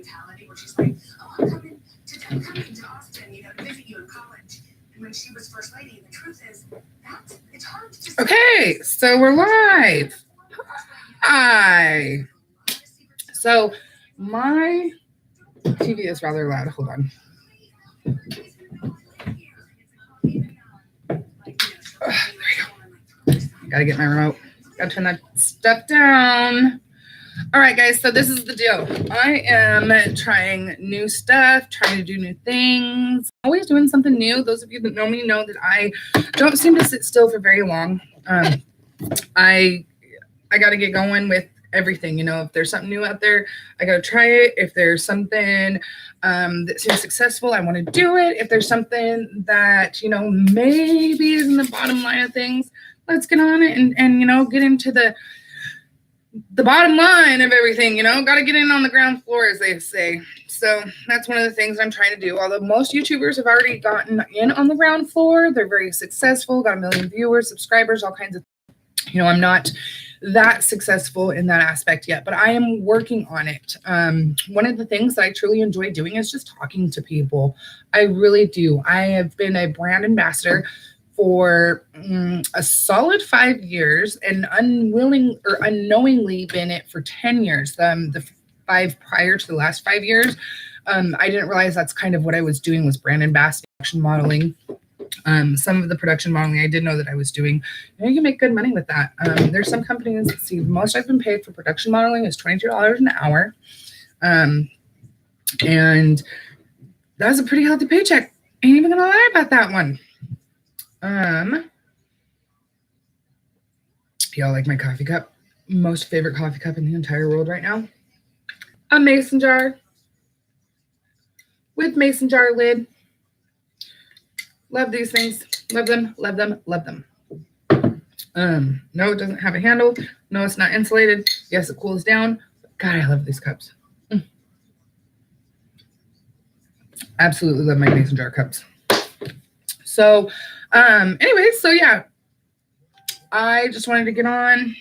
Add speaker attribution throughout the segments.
Speaker 1: mentality where she's like, oh, I'm coming to Austin, to visit you in college. And when she was first lady, the truth is that it's hard to just. Okay, so we're live. Hi. So my TV is rather loud. Hold on. There we go. Gotta get my remote. Gotta turn that stuff down. All right, guys, so this is the deal. I am trying new stuff, trying to do new things, always doing something new. Those of you that know me know that I don't seem to sit still for very long. I got to get going with everything. If there's something new out there, I got to try it. If there's something that seems successful, I want to do it. If there's something that, maybe is in the bottom line of things, let's get on it and get into the bottom line of everything, got to get in on the ground floor, as they say. So that's one of the things I'm trying to do. Although most YouTubers have already gotten in on the ground floor, they're very successful, got 1 million viewers, subscribers, all kinds of, I'm not that successful in that aspect yet, but I am working on it. One of the things that I truly enjoy doing is just talking to people. I really do. I have been a brand ambassador for a solid 5 years and unknowingly been it for 10 years. The 5 prior to the last 5 years, I didn't realize that's kind of what I was doing, was brand ambassador, production modeling. Some of the production modeling I did know that I was doing. You can make good money with that. There's some companies that see most I've been paid for production modeling is $22 an hour. And that's a pretty healthy paycheck. Ain't even gonna lie about that one. Y'all like my coffee cup? Most favorite coffee cup in the entire world right now. A mason jar with mason jar lid. Love these things. Love them, love them, love them. No, it doesn't have a handle. No, it's not insulated. Yes, it cools down. God, I love these cups. Absolutely love my mason jar cups. So, anyways, so yeah, I just wanted to get on,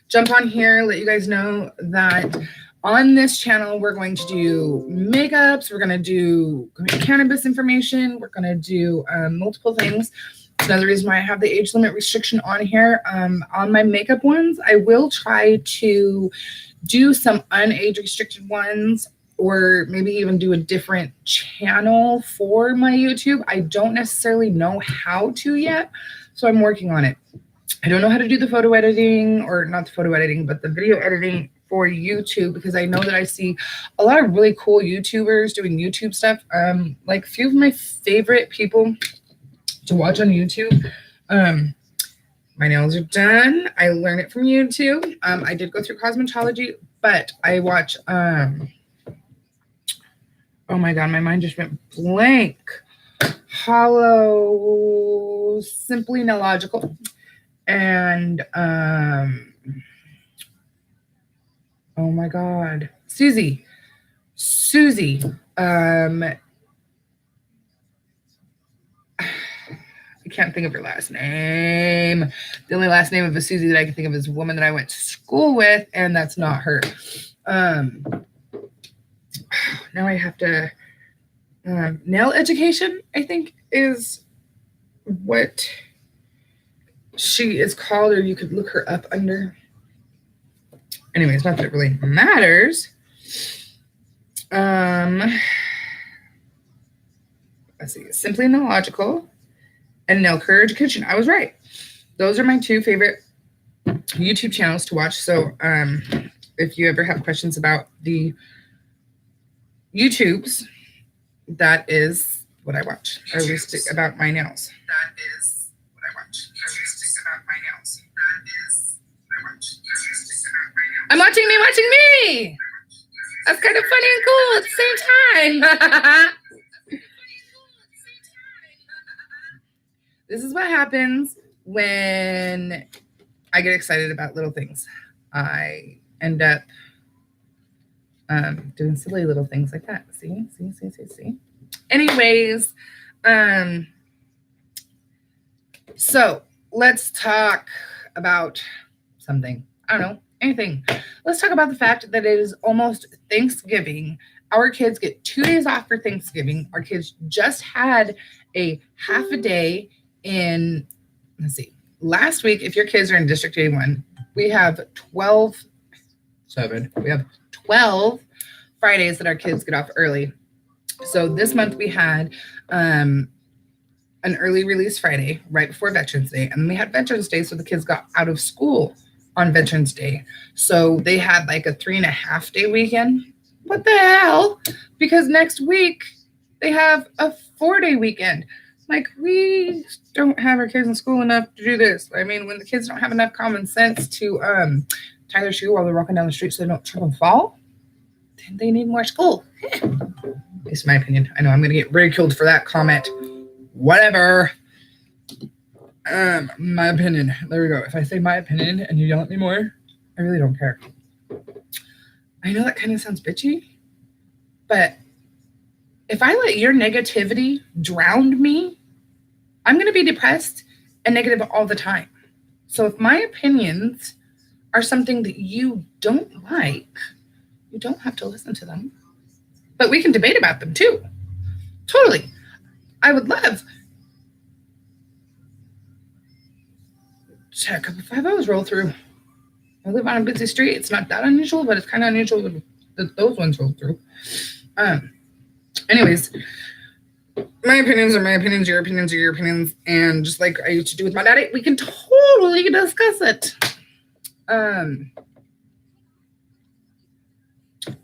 Speaker 1: jump on here, let you guys know that on this channel, we're going to do makeups, we're going to do cannabis information, we're going to do multiple things. Another reason why I have the age limit restriction on here. On my makeup ones, I will try to do some unage restricted ones, or maybe even do a different channel for my YouTube. I don't necessarily know how to yet, so I'm working on it. I don't know how to do the photo editing, or not the photo editing, but the video editing for YouTube, because I know that I see a lot of really cool YouTubers doing YouTube stuff. Like a few of my favorite people to watch on YouTube. My nails are done. I learned it from YouTube. I did go through cosmetology, but I watch, oh my God, my mind just went blank. Hollow, Simply Nailogical, and oh my God, Susie. I can't think of her last name. The only last name of a Susie that I can think of is a woman that I went to school with, and that's not her. Now I have to, Nail Education, I think, is what she is called, or you could look her up under. Anyways, not that it really matters. Let's see, Simply Nailogical and Nail Courage Kitchen. I was right. Those are my 2 favorite YouTube channels to watch. So if you ever have questions about the YouTubes, that is what I watch. I always stick about my nails. That is what I watch. I always stick about my nails. That is what I watch. I always stick about my nails. I'm watching me. That's kind of funny and cool at the same time. This is what happens when I get excited about little things. I end up doing silly little things like that. See. Anyways, so let's talk about something. I don't know. anything. Let's talk about the fact that it is almost Thanksgiving. Our kids get 2 days off for Thanksgiving. Our kids just had a half a day in, let's see, last week, if your kids are in District 81, we have 12 Fridays that our kids get off early. So this month we had an early release Friday right before Veterans Day. And we had Veterans Day, so the kids got out of school on Veterans Day. So they had like a 3.5 day weekend. What the hell? Because next week they have a 4-day weekend. Like, we don't have our kids in school enough to do this. I mean, when the kids don't have enough common sense to tie their shoe while they're walking down the street so they don't trip and fall, then they need more school. At least my opinion. I know I'm going to get ridiculed for that comment. Whatever. My opinion. There we go. If I say my opinion and you yell at me more, I really don't care. I know that kind of sounds bitchy, but if I let your negativity drown me, I'm going to be depressed and negative all the time. So if my opinions are something that you don't like, you don't have to listen to them. But we can debate about them too. Totally. I would love to have a couple 5-0s roll through. I live on a busy street. It's not that unusual, but it's kind of unusual that those ones roll through. Anyways, my opinions are my opinions, your opinions are your opinions, and just like I used to do with my daddy, we can totally discuss it. But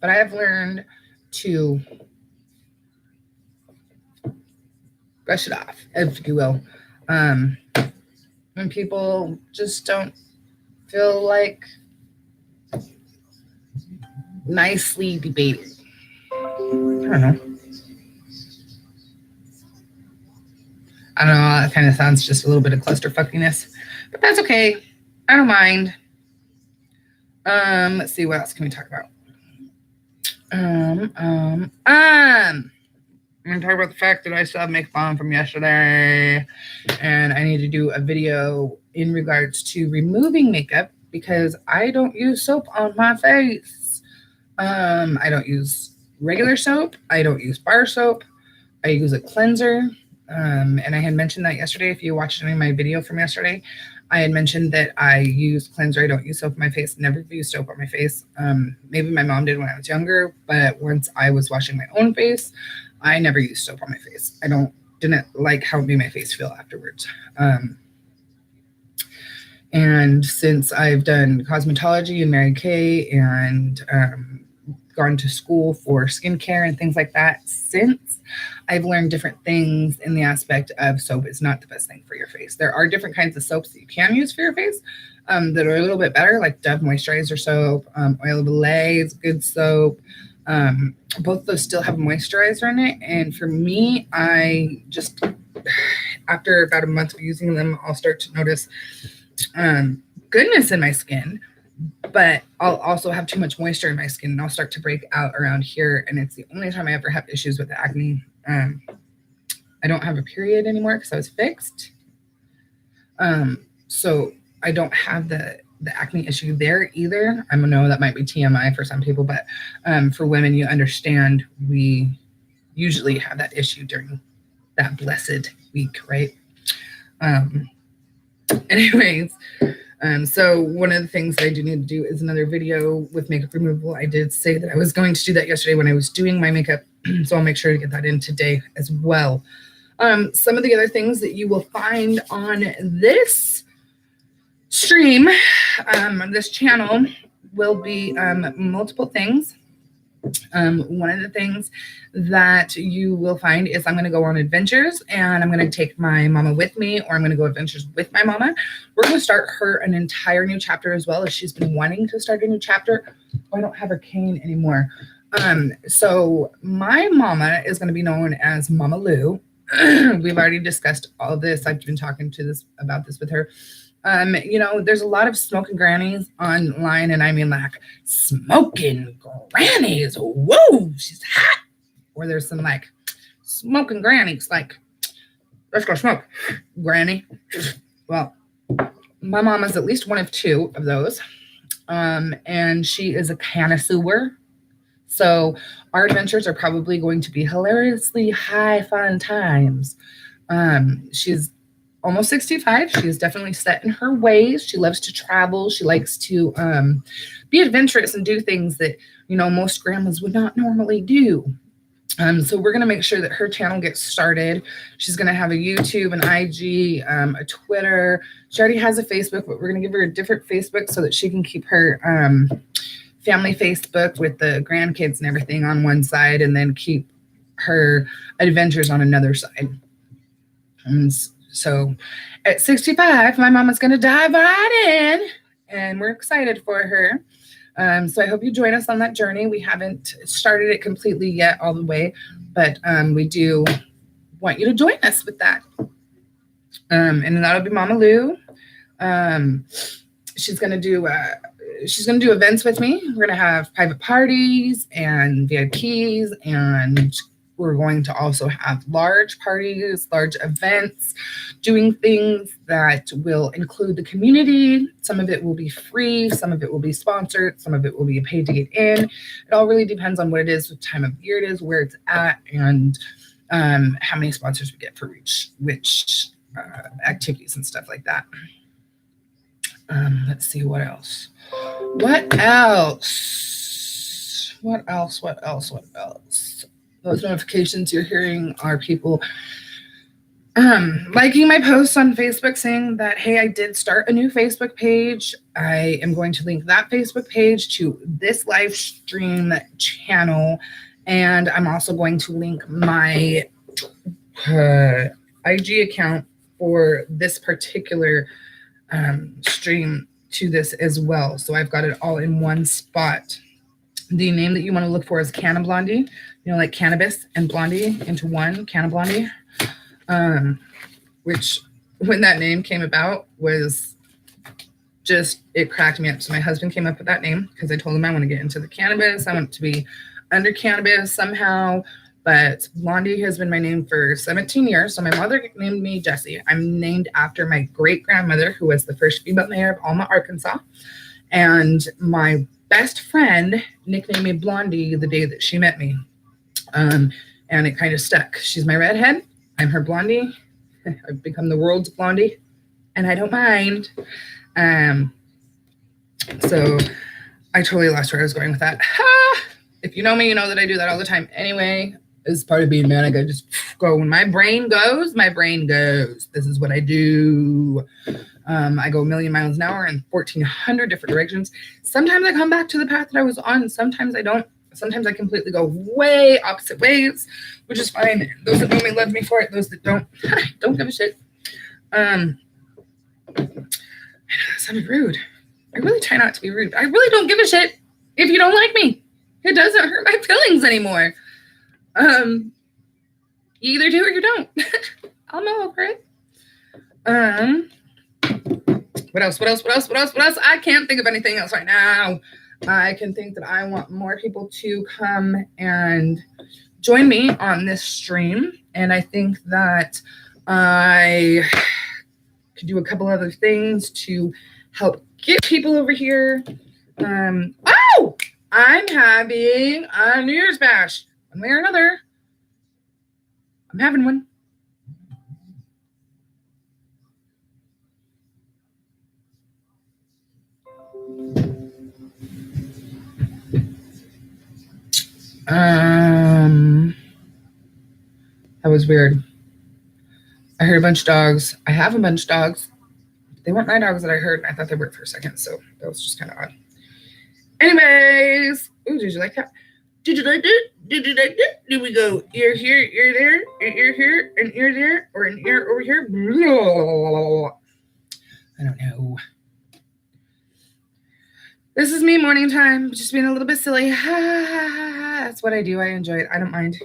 Speaker 1: I have learned to brush it off, if you will. When people just don't feel like nicely debating. I don't know. That kind of sounds just a little bit of clusterfuckiness, but that's okay. I don't mind. Let's see, what else can we talk about? I'm going to talk about the fact that I still have makeup on from yesterday, and I need to do a video in regards to removing makeup because I don't use soap on my face. I don't use regular soap. I don't use bar soap. I use a cleanser. And I had mentioned that yesterday. If you watched any of my video from yesterday, I had mentioned that I use cleanser. I don't use soap on my face. Never use soap on my face. Maybe my mom did when I was younger, but once I was washing my own face, I never used soap on my face. I didn't like how it made my face feel afterwards. And since I've done cosmetology and Mary Kay and gone to school for skincare and things like that, since I've learned different things in the aspect of soap is not the best thing for your face. There are different kinds of soaps that you can use for your face that are a little bit better, like Dove moisturizer soap, Oil of Olay is good soap. Both of those still have a moisturizer in it. And for me, I just, after about a month of using them, I'll start to notice goodness in my skin, but I'll also have too much moisture in my skin and I'll start to break out around here. And it's the only time I ever have issues with acne. I don't have a period anymore because I was fixed. So I don't have the acne issue there either. I know that might be TMI for some people, but for women, you understand we usually have that issue during that blessed week, right? Anyways, so one of the things that I do need to do is another video with makeup removal. I did say that I was going to do that yesterday when I was doing my makeup, so I'll make sure to get that in today as well. Some of the other things that you will find on this stream, this channel, will be multiple things. One of the things that you will find is I'm going to go on adventures and I'm going to take my mama with me, or I'm going to go adventures with my mama. We're going to start her an entire new chapter as well, as she's been wanting to start a new chapter. Oh, I don't have her cane anymore. So my mama is going to be known as Mama Lou. We've already discussed all of this. I've been talking about this with her. There's a lot of smoking grannies online, and I mean like smoking grannies. Whoa, she's hot. Or there's some like smoking grannies, like, let's go smoke, granny. Well, my mom is at least one of two of those. And she is a connoisseur. So our adventures are probably going to be hilariously high fun times. She's almost 65. She is definitely set in her ways. She loves to travel. She likes to be adventurous and do things that, most grandmas would not normally do. So we're going to make sure that her channel gets started. She's going to have a YouTube, an IG, a Twitter. She already has a Facebook, but we're going to give her a different Facebook so that she can keep her family Facebook with the grandkids and everything on one side, and then keep her adventures on another side. And so at 65, my mama's going to dive right in, and we're excited for her. So I hope you join us on that journey. We haven't started it completely yet all the way, but we do want you to join us with that. And that'll be Mama Lou. She's going to do events with me. We're going to have private parties and VIPs, and we're going to also have large parties, large events, doing things that will include the community. Some of it will be free, some of it will be sponsored, some of it will be paid to get in. It all really depends on what it is, what time of year it is, where it's at, and how many sponsors we get for which activities and stuff like that. Let's see, what else? What else? Those notifications you're hearing are people liking my posts on Facebook, saying that, hey, I did start a new Facebook page. I am going to link that Facebook page to this live stream channel. And I'm also going to link my IG account for this particular stream to this as well. So I've got it all in one spot. The name that you want to look for is Canna Blondie, like cannabis and blondie into one, Canna Blondie. Which when that name came about was just, it cracked me up. So my husband came up with that name because I told him I want to get into the cannabis. I want to be under cannabis somehow. But Blondie has been my name for 17 years. So my mother named me Jessie. I'm named after my great-grandmother, who was the first female mayor of Alma, Arkansas. And my best friend nicknamed me Blondie the day that she met me. And it kind of stuck. She's my redhead. I'm her Blondie. I've become the world's Blondie, and I don't mind. So I totally lost where I was going with that. If you know me, you know that I do that all the time anyway. As part of being manic, I just go. When my brain goes, my brain goes. This is what I do. I go a million miles an hour in 1,400 different directions. Sometimes I come back to the path that I was on. Sometimes I don't. Sometimes I completely go way opposite ways, which is fine. Those that know me love me for it. Those that don't give a shit. I know that sounded rude. I really try not to be rude. I really don't give a shit if you don't like me. It doesn't hurt my feelings anymore. You either do or you don't. I'll know over it. What else? I can't think of anything else right now. I can think that I want more people to come and join me on this stream. And I think that I could do a couple other things to help get people over here. I'm having a New Year's bash. One way or another. I'm having one. That was weird. I heard a bunch of dogs. I have a bunch of dogs. They weren't my dogs that I heard. I thought they were for a second, so that was just kind of odd. Anyways, ooh, did you like that? Did you like it? Did you like it? Did we go ear here, ear there, an ear here, an ear there, or an ear over here? I don't know. This is me morning time, just being a little bit silly. That's what I do. I enjoy it. I don't mind.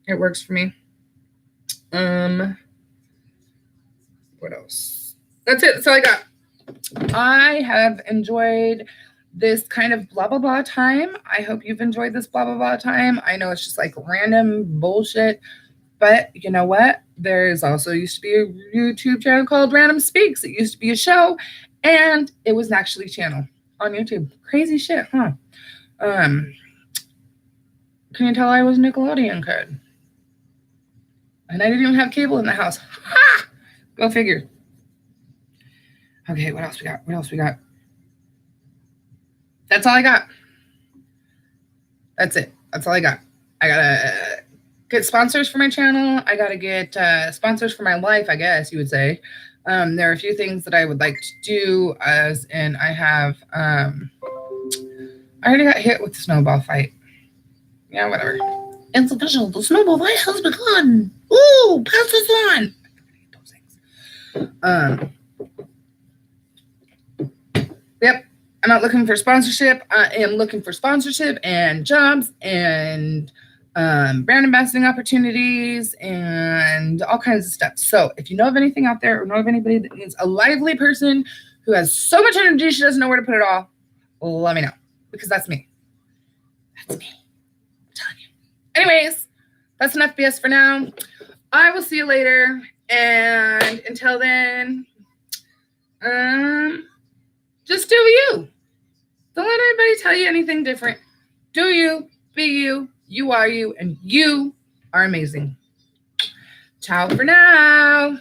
Speaker 1: It works for me. What else? That's it. That's all I got. I have enjoyed this kind of blah, blah, blah time. I hope you've enjoyed this blah, blah, blah time. I know it's just like random bullshit, but you know what? There's also used to be a YouTube channel called Random Speaks. It used to be a show, and it was actually a channel on YouTube. Crazy shit, huh? Can you tell I was Nickelodeon kid? And I didn't even have cable in the house. Ha! Go figure. Okay, what else we got? What else we got? That's all I got. That's it. That's all I got. I gotta get sponsors for my channel. I gotta get sponsors for my life, I guess you would say. There are a few things that I would like to do, as in I have, I already got hit with the snowball fight. Yeah, whatever. It's official. The snowball fight has begun. Ooh, pass this on. Those things. Yep. I'm not looking for sponsorship. I am looking for sponsorship and jobs and brand ambassadoring opportunities and all kinds of stuff. So if you know of anything out there or know of anybody that needs a lively person who has so much energy she doesn't know where to put it all, let me know, because that's me. That's me. I'm telling you. Anyways, that's enough BS for now. I will see you later. And until then, just do you. Don't let anybody tell you anything different. Do you, be you, you are you, and you are amazing. Ciao for now.